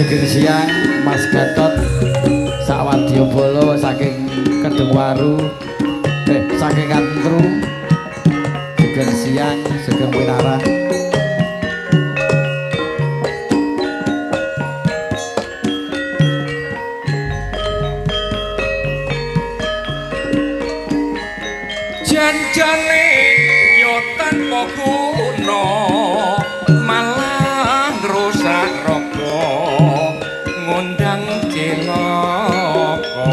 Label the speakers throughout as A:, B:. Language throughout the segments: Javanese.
A: Sugeng siang Mas Gatot sak Wadyabala saking Kedungwaru saking Kantru. Sugeng siang, sugeng winarah.
B: Janjane yo tanpa guna malah rusak raga ngundang cilaka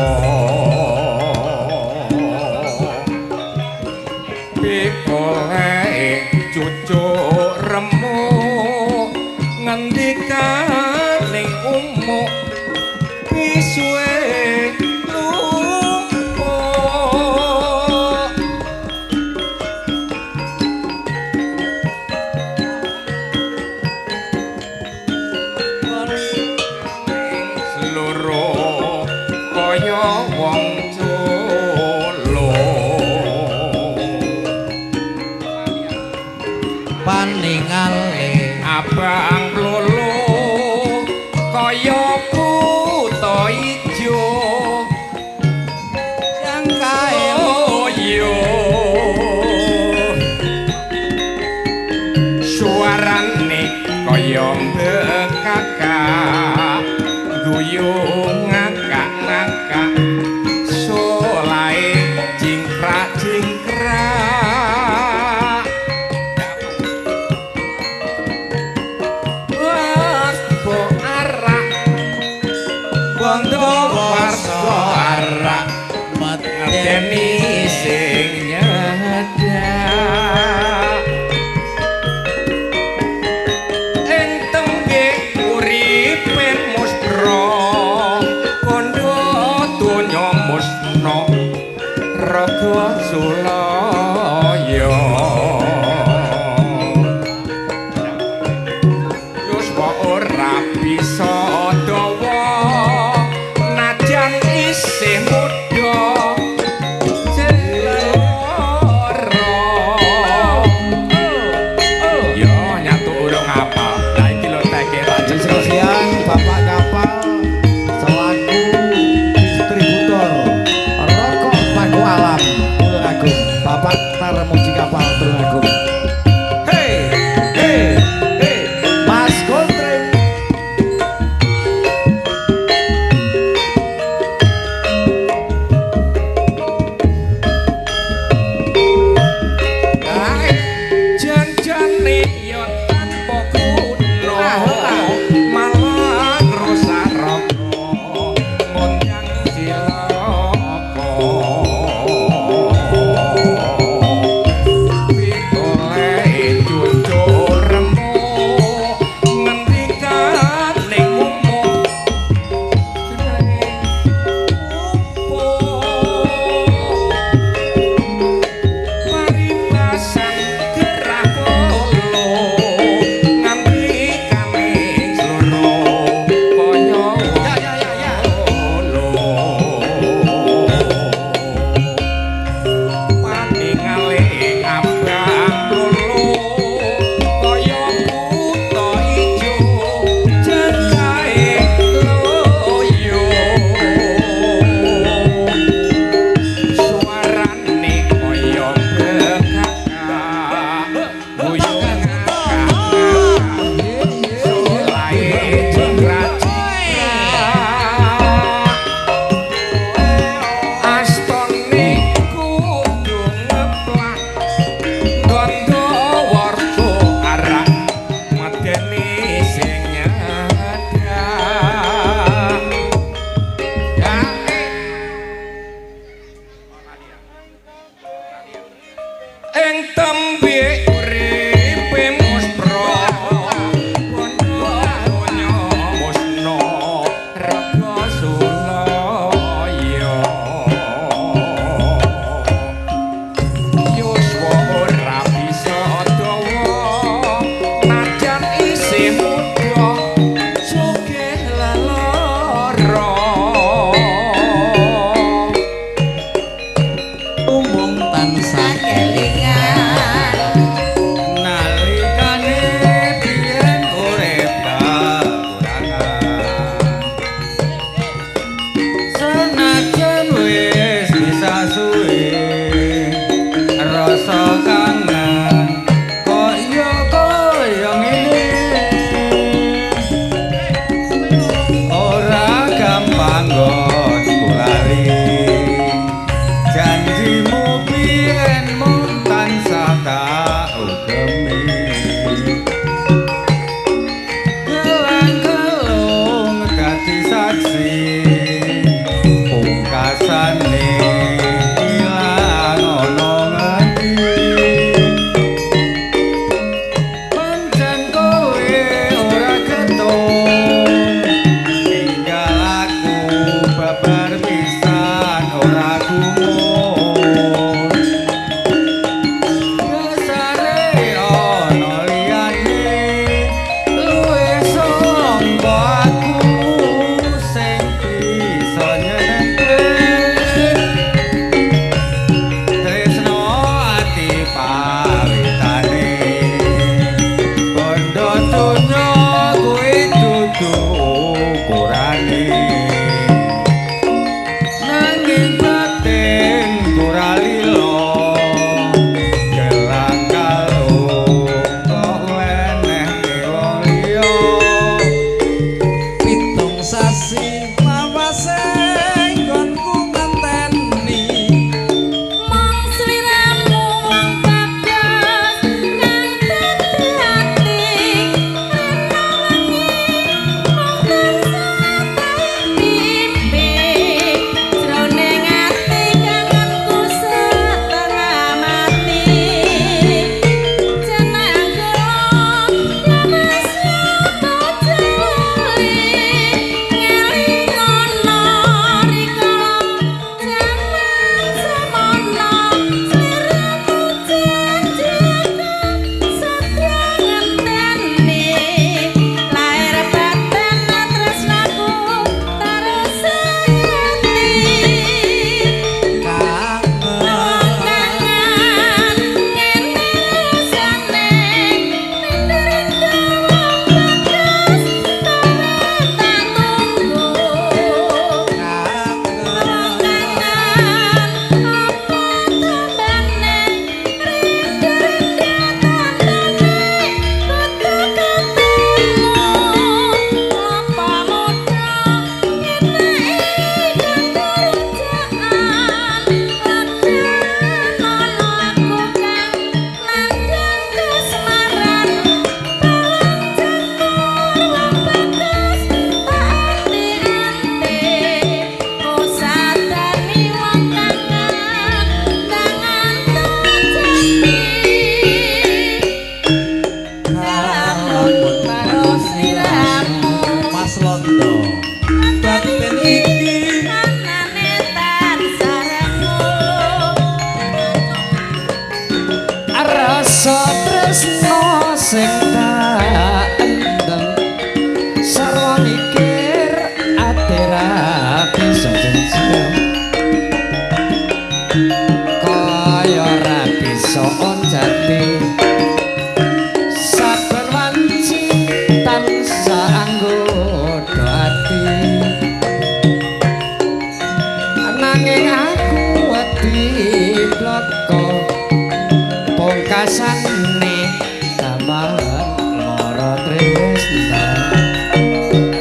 B: pikole cucuk remuk ngendikaning umuk pisuwe
C: paningale
B: abang lulu kaya buta ijo
C: yang kae
B: yo suarane kaya bekakak guyu ngakak-ngakak solae jingkrak-jingkrak Deni sing nyedak ing tembe uripe musbra kandha donya musna raga sulaya wis ora bisa dawa najan isih muda
A: Bapak Kapal selaku distributor rokok Paku Alam Tulungagung, Bapak Narmuji Kapal Tulungagung. Hey, hey, hey, Mas Gontring.
B: Janjane yo tanpa guna janjimu biyen mung tansah tak ugemi gelang-gelung dadi saksi pungkasane ilang ana ngendi pancen kowe ora ketong tinggal aku babar pisan ora gumun kesare ana liyane luwih sangka aku sing bisa nyenengke tresno ati pawitane bondo donya kuwi dudu ukurane nanging batin ora lilo kelang kalung kok weneh wong liya
A: pitung sasi mawase nggonku ngenteni
C: Mong sliramu wong bagas kang dadi ati ana wengi mung tansah pipi jroning ati kangenku setengah mati jeneng kula masih bocah ngelingono rikala jaman semono sliramu janjiku satya ngenteni lair batin tresnaku terus sayati kangen ngene rasane minderin wong bagas tak tunggu
A: Mas Londo batin iki rasa tresno sing tak endem sarwa mikir ati ra bisa jenjang kaya ra bisa onjati saben wanci tansah anggodo ati nanging aku wedi bloko pungkasane tambahan lara tresna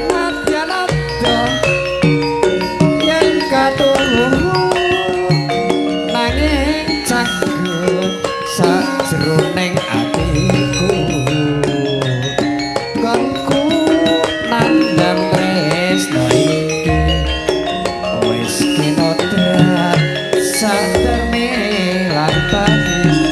A: nadyan ada yen katulung nanging caket sajroning atiku konku nandang tresna iki wis kinodrat satemene lan pati